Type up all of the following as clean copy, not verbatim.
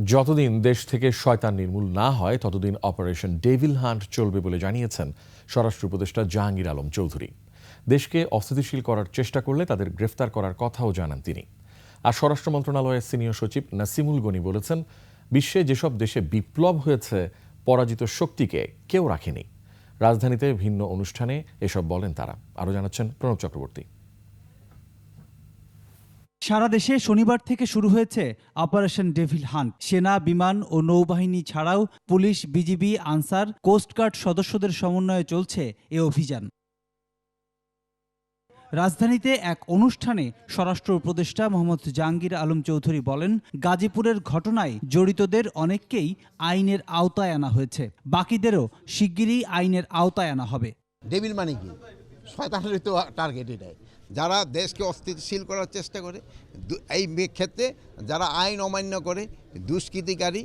যতদিন দেশ থেকে শয়তান নির্মূল না হয় ততদিন অপারেশন ডেভিল হান্ট চলবে বলে জানিয়েছেন স্বরাষ্ট্র উপদেষ্টা জাহাঙ্গীর আলম চৌধুরী। দেশকে অস্থিতিশীল করার চেষ্টা করলে তাদের গ্রেফতার করার কথাও জানান তিনি। আর স্বরাষ্ট্র মন্ত্রণালয়ের সিনিয়র সচিব নাসিমুল গনি বলেছেন, বিশ্বে যেসব দেশে বিপ্লব হয়েছে পরাজিত শক্তিকে কেউ রাখেনি। রাজধানীতে ভিন্ন অনুষ্ঠানে এসব বলেন তারা। আরও জানাচ্ছেন প্রণব চক্রবর্তী। সারা দেশে শনিবার থেকে শুরু হয়েছে অপারেশন ডেভিল হান্ট। সেনা, বিমান ও নৌবাহিনী ছাড়াও পুলিশ, বিজিবি, আনসার, কোস্টগার্ড সদস্যদের সমন্বয়ে চলছে এ অভিযান। রাজধানীতে এক অনুষ্ঠানে স্বরাষ্ট্র উপদেষ্টা মোহাম্মদ জাহাঙ্গীর আলম চৌধুরী বলেন, গাজীপুরের ঘটনায় জড়িতদের অনেককেই আইনের আওতায় আনা হয়েছে, বাকিদেরও শিগগিরই আইনের আওতায় আনা হবে। ডেভিল মানে কি? শয়তানের তো টার্গেট এটাই। যারা দেশকে অস্থিতিশীল করার চেষ্টা করে, এই ক্ষেত্রে যারা আইন অমান্য করে, দুষ্কৃতিকারী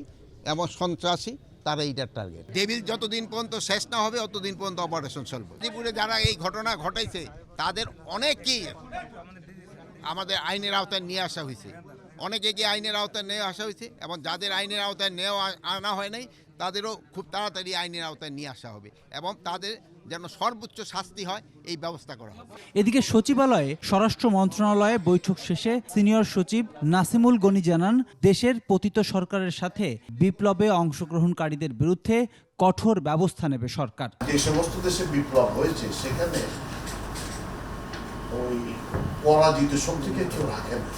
এবং সন্ত্রাসী, তারা এইটার টার্গেট। ডেভিল যতদিন পর্যন্ত শেষ না হবে ততদিন পর্যন্ত অপারেশন চলবে। ত্রিপুরে যারা এই ঘটনা ঘটাইছে তাদের অনেকেই আমাদের আইনের আওতায় নিয়ে আসা হয়েছে, অনেকে আইনের আওতায় নিয়ে আসা হয়েছে এবং যাদের আইনের আওতায় আনা হয় নাই তাদেরও খুব তাড়াতাড়ি আইনের আওতায় নিয়ে আসা হবে এবং তাদের যেন সর্বোচ্চ শাস্তি হয় এই ব্যবস্থা করা হবে। এদিকে সচিবালয়ে স্বরাষ্ট্র মন্ত্রণালয়ে বৈঠক শেষে সিনিয়র সচিব নাসিমুল গনি জানান, দেশের পতিত সরকারের সাথে বিপ্লবে অংশগ্রহণকারীদের বিরুদ্ধে কঠোর ব্যবস্থা নেবে সরকার। যে সমস্ত দেশে বিপ্লব হয়েছে সেখানে ওই পরাজিত শক্তিকে কেউ রাখে না।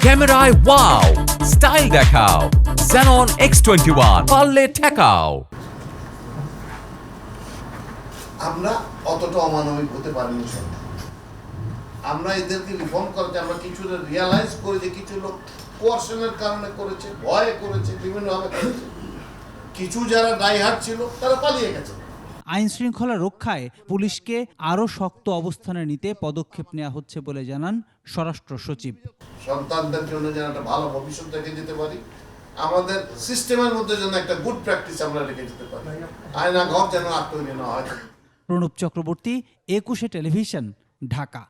ক্যামেরায় ওয়াও, স্টাইল দেখাও, Xenon X21 পারলে ঠেকাও। আমরা অতটা অমানবিক হতে পারিনি। আমরা এদেরকে রিফর্ম করতে, আমরা কিছু রিয়ালাইজ করি যে কিছু লোক কোয়ারশনের কারণে করেছে, ভয়ে করেছে, বিভিন্নভাবে করেছে। কিছু যারা ডাইহার্ট ছিল তারা পালিয়ে গেছে। আইন শৃঙ্খলা রক্ষায় পুলিশকে আরও শক্ত অবস্থানে নিতে পদক্ষেপ নেওয়া হচ্ছে বলে জানান স্বরাষ্ট্র সচিব। সন্তানদের জন্য যেন একটা ভালো ভবিষ্যৎ রেখে যেতে পারি, আমাদের সিস্টেমের মধ্যে যেন একটা গুড প্র্যাকটিস আমরা রেখে যেতে পারি, আয়না ঘর যেন আর তৈরি না হয়। প্রণব চক্রবর্তী, 21 টেলিভিশন, ঢাকা।